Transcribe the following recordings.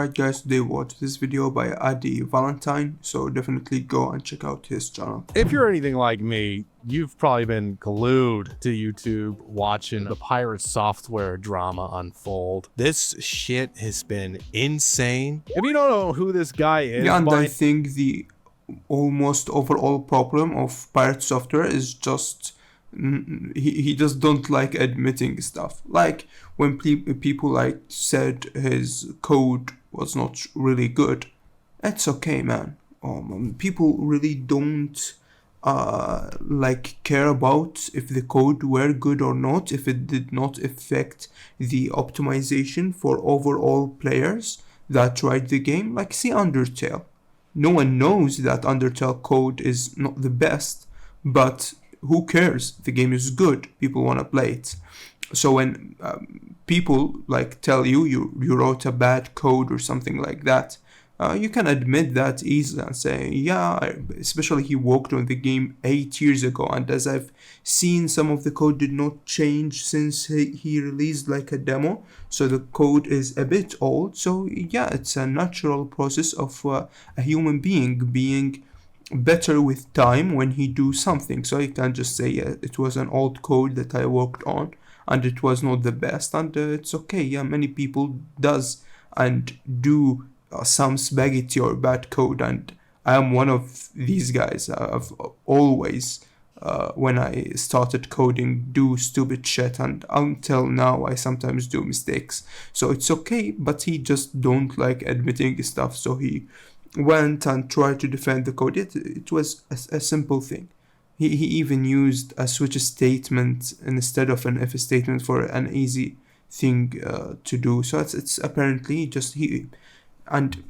Alright guys, today we watched this video by Addy Valentine, so definitely go and check out his channel. If you're anything like me, you've probably been glued to YouTube watching the pirate software drama unfold. This shit has been insane. If you don't know who this guy is, Yeah, and I think the almost overall problem of pirate software is just he just don't like admitting stuff. Like when people like said his code was not really good, it's okay, man. People really don't like care about if the code were good or not, if it did not affect the optimization for overall players that tried the game. Like, see Undertale. No one knows that Undertale code is not the best, but who cares? The game is good. People want to play it. So when people like tell you wrote a bad code or something like that, you can admit that easily and say, yeah, especially he worked on the game 8 years ago, and as I've seen, some of the code did not change since he released like a demo, so the code is a bit old. So yeah, it's a natural process of a human being better with time when he do something. So you can just say, yeah, it was an old code that I worked on and it was not the best, and it's okay. Yeah, many people does and do some spaghetti or bad code, and I am one of these guys. I've always when I started coding do stupid shit, and until now I sometimes do mistakes, so it's okay. But he just don't like admitting stuff, so he went and tried to defend the code. It was a simple thing. He even used a switch statement instead of an if statement for an easy thing to do. So it's apparently just he. And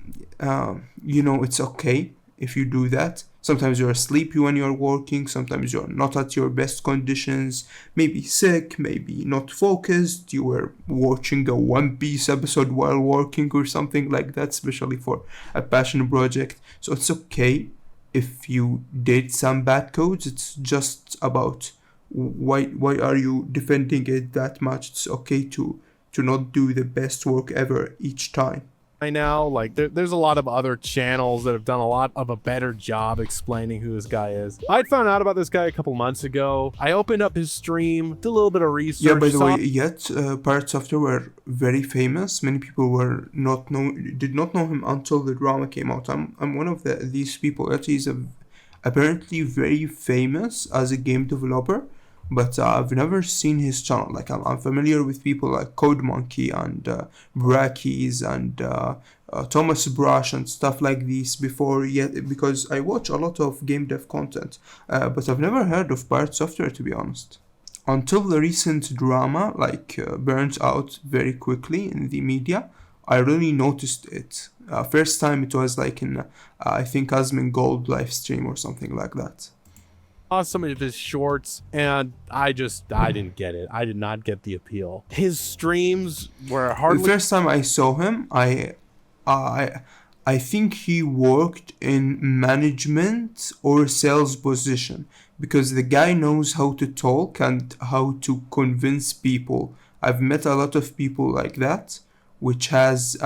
it's okay if you do that. Sometimes you're sleepy when you're working, sometimes you're not at your best conditions, maybe sick, maybe not focused, you were watching a One Piece episode while working or something like that, especially for a passion project. So it's okay if you did some bad codes. It's just about why are you defending it that much. It's okay to not do the best work ever each time. Now, like there's a lot of other channels that have done a lot of a better job explaining who this guy is. I'd found out about this guy a couple months ago. I opened up his stream, did a little bit of research. Yeah, by the way, pirate software were very famous. Many people did not know him until the drama came out. I'm one of these people. That he's apparently very famous as a game developer, but I've never seen his channel. Like I'm familiar with people like Code Monkey and Brackies and Thomas Brush and stuff like these before, yet because I watch a lot of game dev content, but I've never heard of pirate software, to be honest, until the recent drama like burnt out very quickly in the media. I really noticed it. First time it was like in I think Asmongold live stream or something like that. Some of his shorts, and I didn't get it. I did not get the appeal. His streams were hardly... The first time I saw him, I think he worked in management or sales position, because the guy knows how to talk and how to convince people. I've met a lot of people like that, which has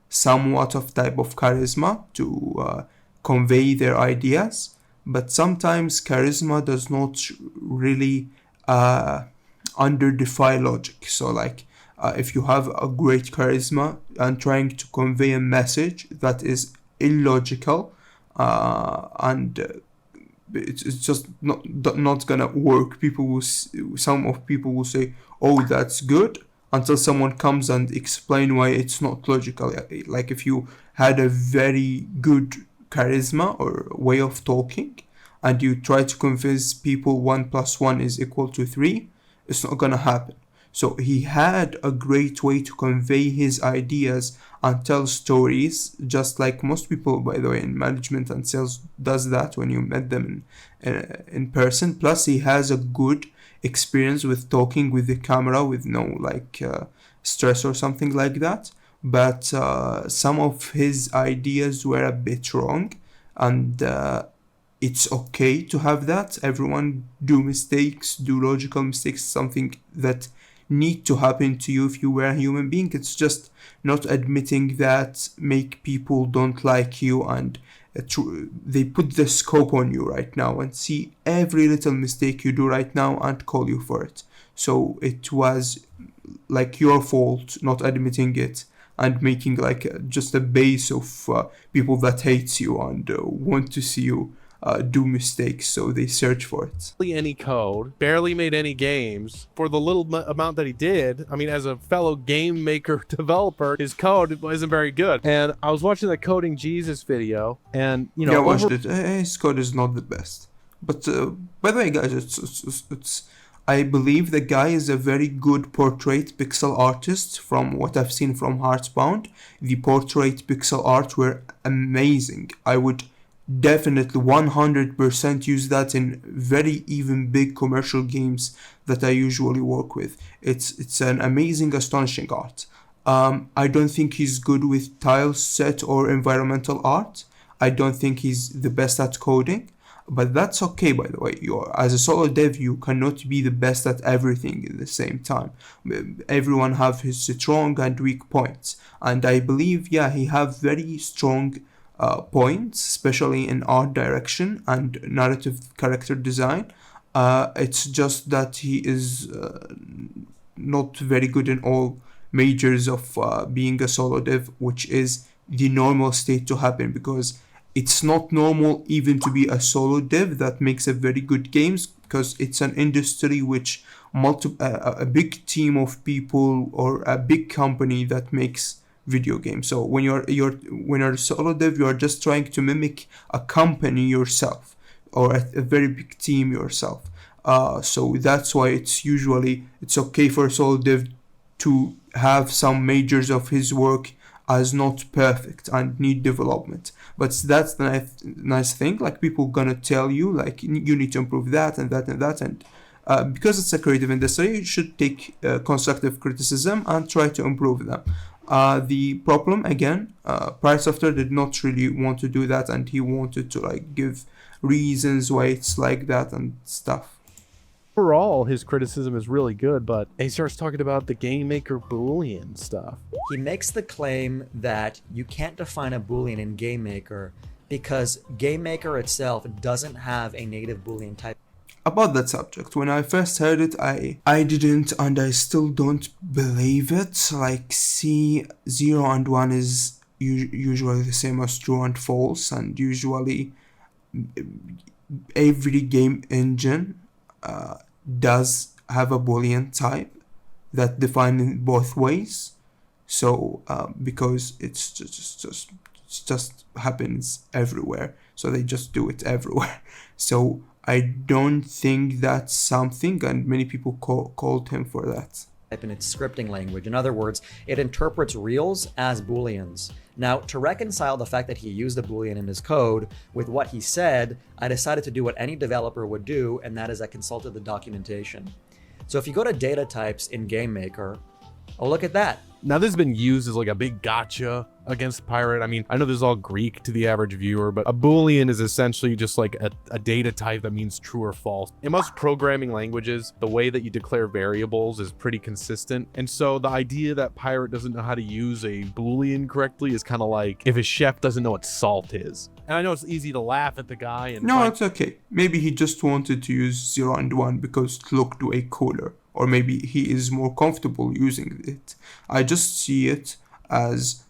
somewhat of type of charisma to convey their ideas. But sometimes charisma does not really underdefy logic. So like if you have a great charisma and trying to convey a message that is illogical and it's just not gonna work, some people will say, oh, that's good, until someone comes and explain why it's not logical. Like if you had a very good charisma or way of talking and you try to convince people 1 + 1 is equal to 3, it's not gonna happen. So he had a great way to convey his ideas and tell stories, just like most people, by the way, in management and sales does that when you met them in person. Plus he has a good experience with talking with the camera with no like stress or something like that. But some of his ideas were a bit wrong, and it's okay to have that. Everyone do mistakes, do logical mistakes, something that need to happen to you if you were a human being. It's just not admitting that make people don't like you, and they put the scope on you right now and see every little mistake you do right now and call you for it. So it was like your fault not admitting it and making like just a base of people that hates you and want to see you do mistakes, so they search for it. Any code, barely made any games. For the little amount that he did, I mean, as a fellow game maker developer, his code isn't very good. And I was watching the Coding Jesus video, and you know, yeah, I watched it. His code is not the best, but by the way, guys, it's I believe the guy is a very good portrait pixel artist. From what I've seen from Heartbound, the portrait pixel art were amazing. I would definitely 100% use that in very even big commercial games that I usually work with. It's an amazing, astonishing art. I don't think he's good with tile set or environmental art. I don't think he's the best at coding, but that's okay, by the way. As a solo dev, you cannot be the best at everything at the same time. Everyone have his strong and weak points, and I believe, yeah, he have very strong points, especially in art direction and narrative character design. It's just that he is not very good in all majors of being a solo dev, which is the normal state to happen, because it's not normal even to be a solo dev that makes a very good games, because it's an industry which a big team of people or a big company that makes video games. So when you're a solo dev, you are just trying to mimic a company yourself or a very big team yourself. So that's why it's okay for a solo dev to have some majors of his work as not perfect and need development. But that's the nice thing. Like, people gonna tell you like you need to improve that and that and that, and because it's a creative industry, you should take constructive criticism and try to improve them. The problem again, Pirate Software did not really want to do that, and he wanted to like give reasons why it's like that and stuff. Overall, his criticism is really good, but he starts talking about the game maker Boolean stuff. He makes the claim that you can't define a Boolean in Game Maker because Game Maker itself doesn't have a native Boolean type. About that subject, when I first heard it, I didn't, and I still don't believe it. Like, C, 0 and 1 is usually the same as true and false, and usually every game engine does have a Boolean type that define in both ways. So because it's just happens everywhere, so they just do it everywhere. So I don't think that's something, and many people called him for that. In its scripting language. In other words, it interprets reals as Booleans. Now, to reconcile the fact that he used a Boolean in his code with what he said, I decided to do what any developer would do, and that is I consulted the documentation. So if you go to data types in Game Maker, oh, look at that. Now, this has been used as like a big gotcha against Pirate. I mean, I know this is all Greek to the average viewer, but a Boolean is essentially just like a data type that means true or false. In most programming languages, the way that you declare variables is pretty consistent. And so the idea that Pirate doesn't know how to use a Boolean correctly is kind of like if a chef doesn't know what salt is. And I know it's easy to laugh at the guy. And no, it's okay. Maybe he just wanted to use 0 and 1 because it looked way cooler. Or maybe he is more comfortable using it. I just see it as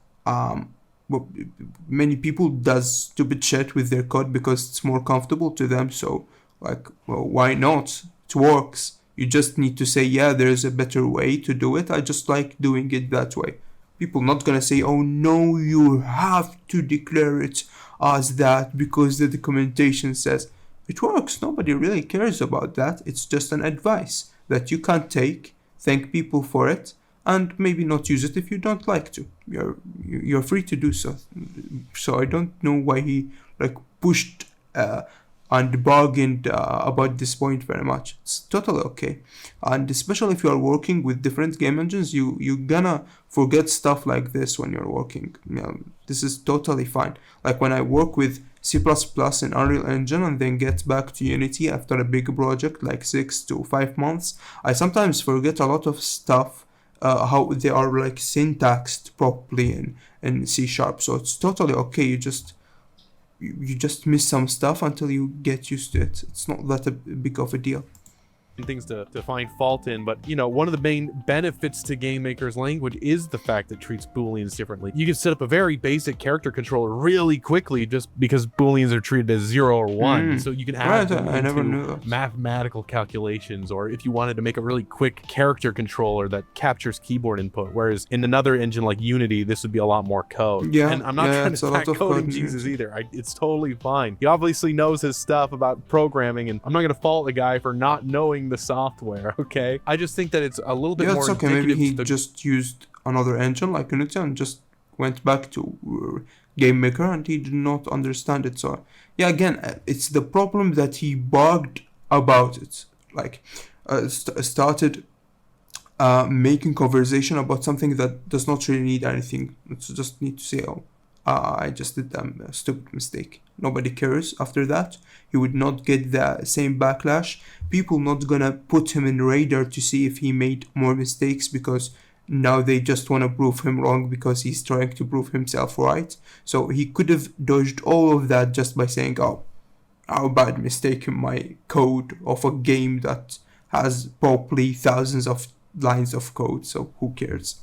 many people does stupid shit with their code because it's more comfortable to them. So, like, well, why not? It works. You just need to say, yeah, there's a better way to do it. I just like doing it that way. People not gonna say, oh no, you have to declare it as that because the documentation says it works. Nobody really cares about that. It's just an advice that you can take, thank people for it, and maybe not use it if you don't like to. You're free to do so. So I don't know why he like pushed and bargained about this point very much. It's totally okay. And especially if you are working with different game engines, you're gonna forget stuff like this when you're working. This is totally fine. Like when I work with C++ in Unreal Engine and then get back to Unity after a big project like 6 to 5 months, I sometimes forget a lot of stuff, how they are like syntaxed properly in C#. So it's totally okay. You just miss some stuff until you get used to it. It's not that big of a deal. Things to find fault in, but one of the main benefits to GameMaker's language is the fact that it treats booleans differently. You can set up a very basic character controller really quickly just because booleans are treated as 0 or 1, so you can add them I never knew into that. mathematical calculations, or if you wanted to make a really quick character controller that captures keyboard input, whereas in another engine like Unity this would be a lot more code. And I'm not trying to attack coding Jesus either. It's totally fine. He obviously knows his stuff about programming, and I'm not going to fault the guy for not knowing the software, okay? I just think that it's a little bit more it's okay. Maybe he to just used another engine like Unity and just went back to GameMaker and he did not understand it. So yeah, again, it's the problem that he bugged about it. Like started making conversation about something that does not really need anything. It's just need to say, oh, I just did a stupid mistake. Nobody cares after that. He would not get the same backlash. People not gonna put him in radar to see if he made more mistakes, because now they just want to prove him wrong because he's trying to prove himself right. So he could have dodged all of that just by saying, oh, how bad mistake in my code of a game that has probably thousands of lines of code, so who cares?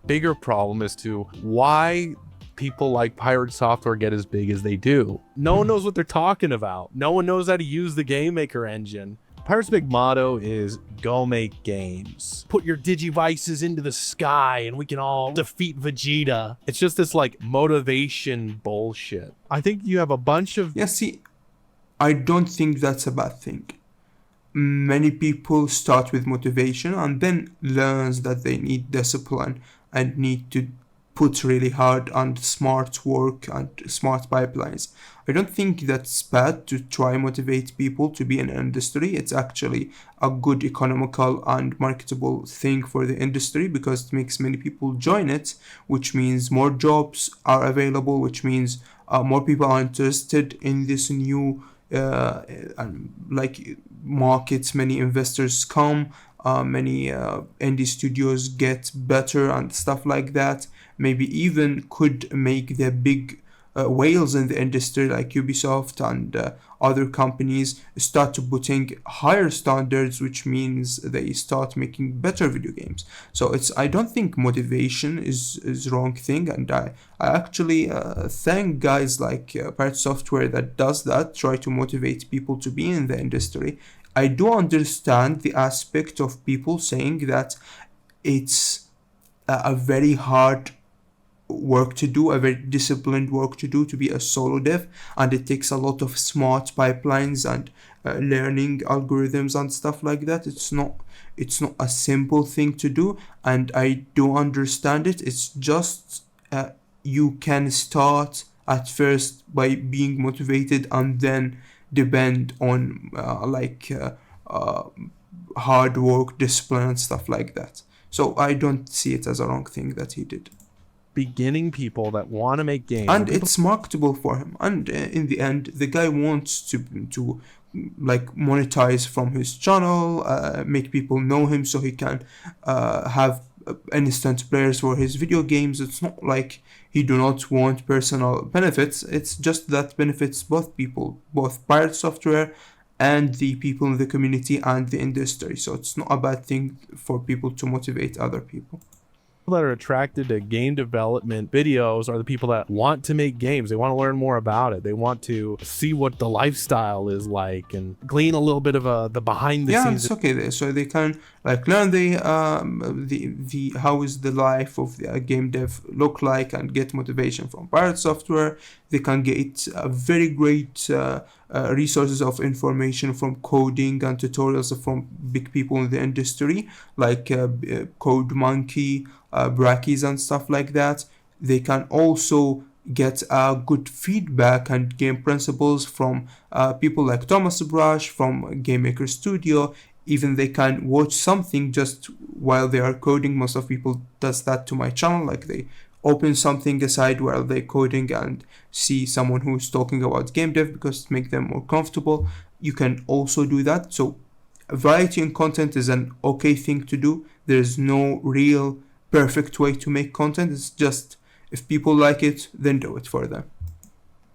Bigger problem as to why people like Pirate Software get as big as they do. No one knows what they're talking about. No one knows how to use the GameMaker engine. Pirate's big motto is go make games. Put your digivices into the sky and we can all defeat Vegeta. It's just this like motivation bullshit. I think you have a bunch of... Yeah, see, I don't think that's a bad thing. Many people start with motivation and then learns that they need discipline and need to put really hard on smart work and smart pipelines. I don't think that's bad to try motivate people to be in an industry. It's actually a good economical and marketable thing for the industry because it makes many people join it, which means more jobs are available, which means more people are interested in this new like markets. Many investors come, many indie studios get better and stuff like that. Maybe even could make the big whales in the industry like Ubisoft and other companies start to putting higher standards, which means they start making better video games. So I don't think motivation is wrong thing, and I actually thank guys like Pirate Software that does that, try to motivate people to be in the industry. I do understand the aspect of people saying that it's a very hard work to do, a very disciplined work to do, to be a solo dev, and it takes a lot of smart pipelines and learning algorithms and stuff like that. It's not a simple thing to do, and I do understand it. It's just you can start at first by being motivated and then depend on hard work, discipline and stuff like that. So I don't see it as a wrong thing that he did. Beginning people that want to make games, and it's marketable for him, and in the end the guy wants to like monetize from his channel, make people know him so he can have instant players for his video games. It's not like he do not want personal benefits. It's just that benefits both people, both Pirate Software and the people in the community and the industry. So it's not a bad thing for people to motivate other people. That are attracted to game development videos are the people that want to make games. They want to learn more about it. They want to see what the lifestyle is like and glean a little bit of the behind the scenes. Yeah, it's okay. So they can like learn the how is the life of the game dev look like and get motivation from Pirate Software. They can get very great resources of information from coding and tutorials from big people in the industry like Code Monkey, Brackeys and stuff like that. They can also get good feedback and game principles from people like Thomas Brush from Game Maker Studio. Even they can watch something just while they are coding. Most of people does that to my channel, like they open something aside while they're coding and see someone who's talking about game dev because it makes them more comfortable. You can also do that. So variety in content is an okay thing to do. There's no real perfect way to make content. It's just if people like it, then do it for them.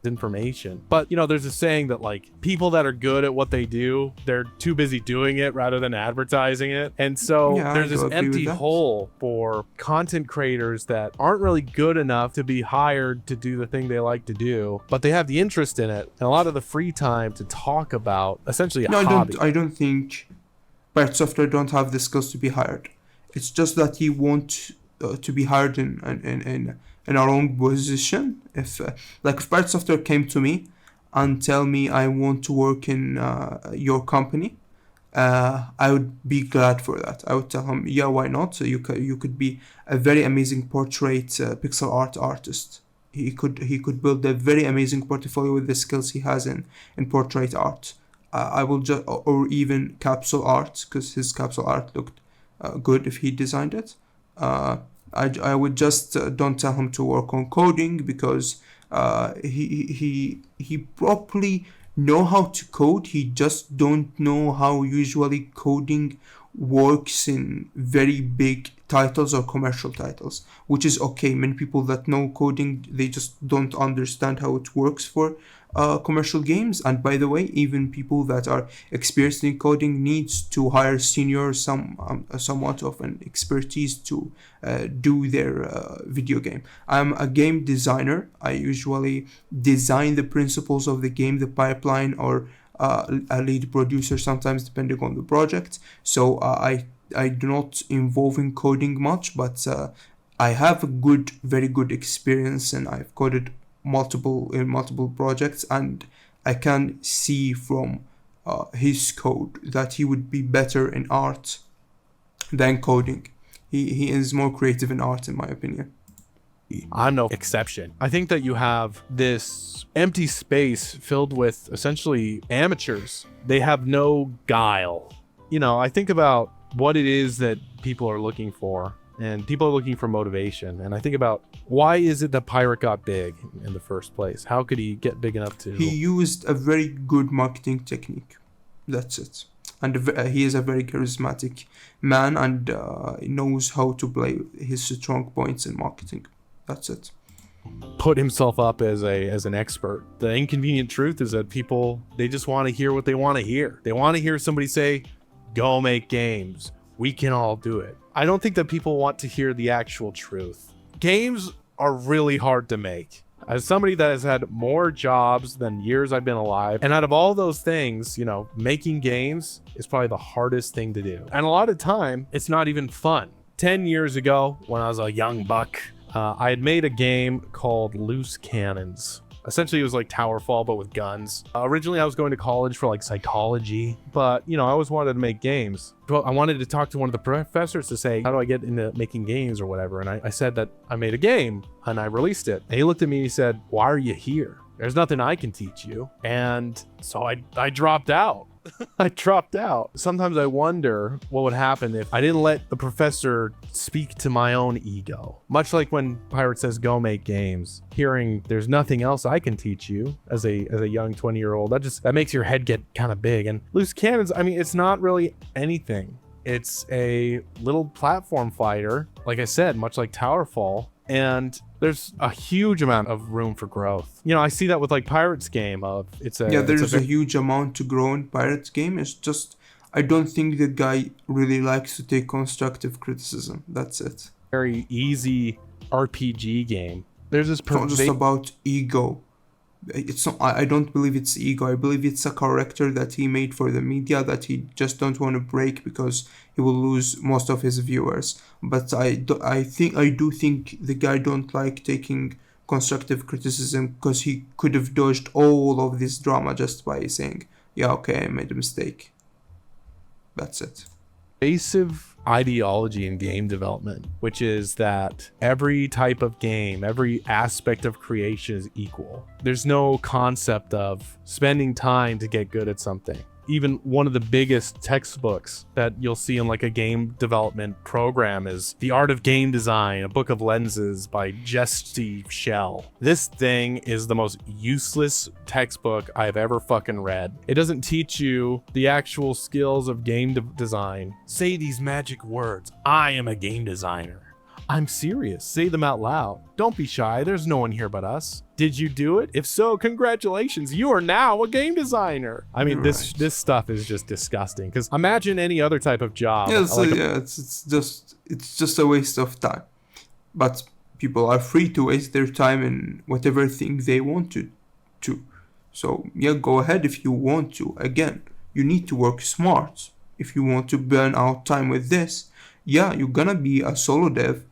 Information. But there's a saying that like people that are good at what they do, they're too busy doing it rather than advertising it. And so there's this empty hole for content creators that aren't really good enough to be hired to do the thing they like to do, but they have the interest in it and a lot of the free time to talk about essentially a hobby. I don't think Pirate Software don't have the skills to be hired. It's just that he wants to be hired in a wrong position. If Pirate Software came to me and tell me I want to work in your company, I would be glad for that. I would tell him, yeah, why not? So you could be a very amazing portrait pixel art artist. He could build a very amazing portfolio with the skills he has in portrait art. I will just, or even capsule art, because his capsule art looked good if he designed it. I would just don't tell him to work on coding, because he probably know how to code. He just don't know how usually coding works in very big titles or commercial titles, which is okay. Many people that know coding, they just don't understand how it works for commercial games. And by the way, even people that are experienced in coding needs to hire senior somewhat of an expertise to do their video game. I'm a game designer. I usually design the principles of the game, the pipeline, or a lead producer sometimes, depending on the project. So I do not involve in coding much, but I have a very good experience, and I've coded multiple projects, and I can see from his code that he would be better in art than coding. He is more creative in art, in my opinion. I'm no exception. I think that you have this empty space filled with essentially amateurs. They have no guile. I think about what it is that people are looking for, and people are looking for motivation. And I think about, why is it that Pirate got big in the first place? How could he get big enough to... He used a very good marketing technique. That's it. And he is a very charismatic man, and knows how to play his strong points in marketing. That's it. Put himself up as an expert. The inconvenient truth is that people, they just want to hear what they want to hear. They want to hear somebody say, go make games. We can all do it. I don't think that people want to hear the actual truth. Games are really hard to make. As somebody that has had more jobs than years I've been alive, and out of all those things, making games is probably the hardest thing to do. And a lot of time, it's not even fun. 10 years ago, when I was a young buck, I had made a game called Loose Cannons. Essentially, it was like Towerfall, but with guns. Originally, I was going to college for psychology, but I always wanted to make games. Well, I wanted to talk to one of the professors to say, how do I get into making games or whatever? And I said that I made a game and I released it. And he looked at me and he said, why are you here? There's nothing I can teach you. And so I dropped out. I dropped out. Sometimes I wonder what would happen if I didn't let the professor speak to my own ego. Much like when Pirate says, go make games. Hearing there's nothing else I can teach you as a young 20-year-old, that makes your head get kind of big. And Loose Cannons, it's not really anything. It's a little platform fighter, like I said, much like Towerfall. And there's a huge amount of room for growth. I see that with Pirate's game. There's a huge amount to grow in Pirate's game. It's just, I don't think the guy really likes to take constructive criticism. That's it. Very easy RPG game. There's this... It's not just about ego. It's not, I don't believe it's ego. I believe it's a character that he made for the media that he just don't want to break because he will lose most of his viewers. But I do think the guy don't like taking constructive criticism, because he could have dodged all of this drama just by saying, yeah, okay, I made a mistake. That's it. Invasive ideology in game development, which is that every type of game, every aspect of creation is equal. There's no concept of spending time to get good at something. Even one of the biggest textbooks that you'll see in like a game development program is The Art of Game Design, a book of lenses by Jesse Shell. This thing is the most useless textbook I've ever fucking read. It doesn't teach you the actual skills of game design. Say these magic words. I am a game designer. I'm serious. Say them out loud. Don't be shy. There's no one here but us. Did you do it? If so, congratulations. You are now a game designer. I mean, this stuff is just disgusting. Because imagine any other type of job. Yeah, so it's just a waste of time. But people are free to waste their time in whatever thing they want to. So yeah, go ahead if you want to. Again, you need to work smart. If you want to burn out time with this, yeah, you're gonna be a solo dev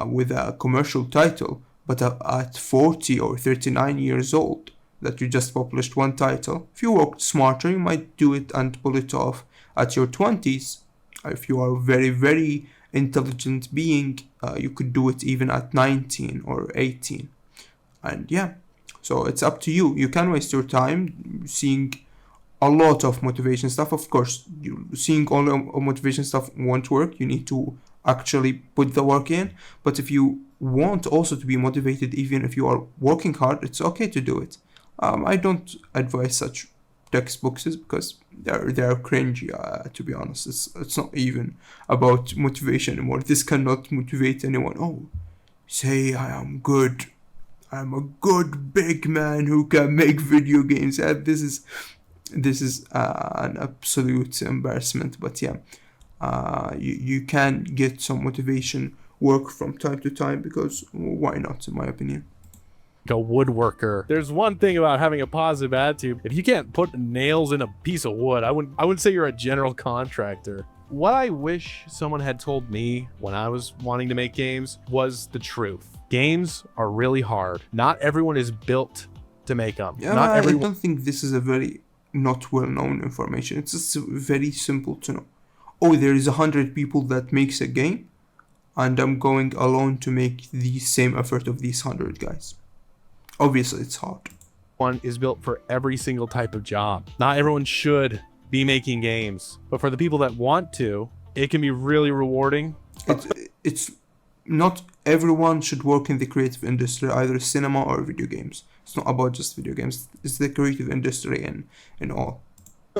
with a commercial title, but at 40 or 39 years old that you just published one title, if you worked smarter, you might do it and pull it off at your 20s. If you are a very, very intelligent being, you could do it even at 19 or 18. And yeah, so it's up to you. You can waste your time seeing a lot of motivation stuff. Of course, seeing all the motivation stuff won't work. You need to actually put the work in. But if you want also to be motivated, even if you are working hard, it's okay to do it. I don't advise such textbooks because they're cringy. To be honest, it's not even about motivation anymore. This cannot motivate anyone. Oh, say I am good. I'm a good big man who can make video games. This is an absolute embarrassment. But yeah, you can get some motivation work from time to time, because why not, in my opinion. A woodworker. There's one thing about having a positive attitude. If you can't put nails in a piece of wood, I wouldn't say you're a general contractor. What I wish someone had told me when I was wanting to make games was the truth. Games are really hard. Not everyone is built to make them. Yeah, Not everyone. I don't think this is a very not well-known information. It's just very simple to know. Oh, there is 100 people that makes a game, and I'm going alone to make the same effort of these 100 guys. Obviously, it's hard. One is built for every single type of job. Not everyone should be making games, but for the people that want to, it can be really rewarding. It's not everyone should work in the creative industry, either cinema or video games. It's not about just video games. It's the creative industry in all.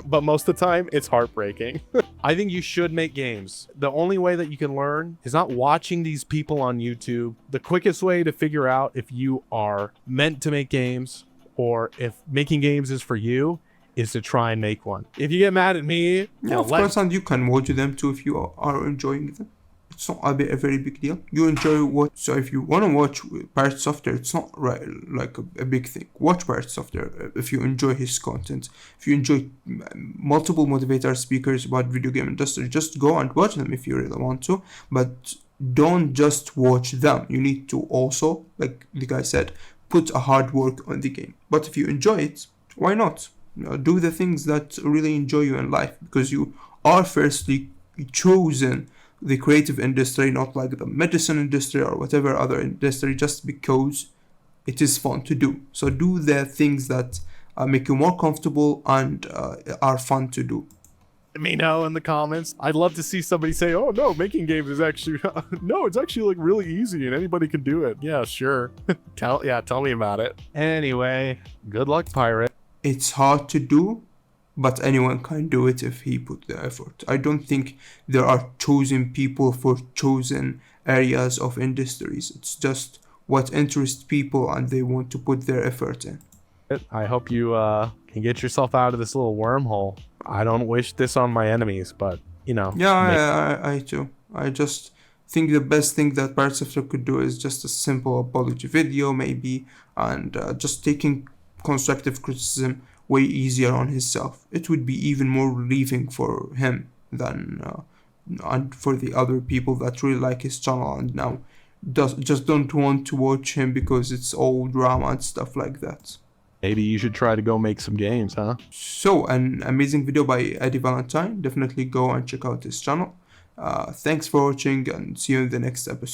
But most of the time, it's heartbreaking. I think you should make games. The only way that you can learn is not watching these people on YouTube. The quickest way to figure out if you are meant to make games or if making games is for you is to try and make one. If you get mad at me... Yeah, of course, and you can watch them too if you are enjoying them. It's not a very big deal. You enjoy what? So if you want to watch Pirate Software, it's not like a big thing. Watch Pirate Software if you enjoy his content. If you enjoy multiple motivator speakers about video game industry, just go and watch them if you really want to. But don't just watch them. You need to also, like the guy said, put a hard work on the game. But if you enjoy it, why not? Do the things that really enjoy you in life, because you are firstly chosen the creative industry, not like the medicine industry or whatever other industry, just because it is fun to do. So do the things that make you more comfortable and are fun to do. Let me know in the comments. I'd love to see somebody say, oh no, making games is actually, no, it's actually like really easy and anybody can do it. Yeah, sure. Tell me about it. Anyway, good luck, Pirate. It's hard to do, but anyone can do it if he put the effort. I don't think there are chosen people for chosen areas of industries. It's just what interests people and they want to put their effort in. I hope you can get yourself out of this little wormhole. I don't wish this on my enemies, but, you know. Yeah, I too. I just think the best thing that Pirate Software could do is just a simple apology video, maybe, and just taking constructive criticism way easier on himself. It would be even more relieving for him than and for the other people that really like his channel and now just don't want to watch him because it's all drama and stuff like that. Maybe you should try to go make some games, huh? So, an amazing video by Addy Valentine. Definitely go and check out his channel. Thanks for watching, and see you in the next episode.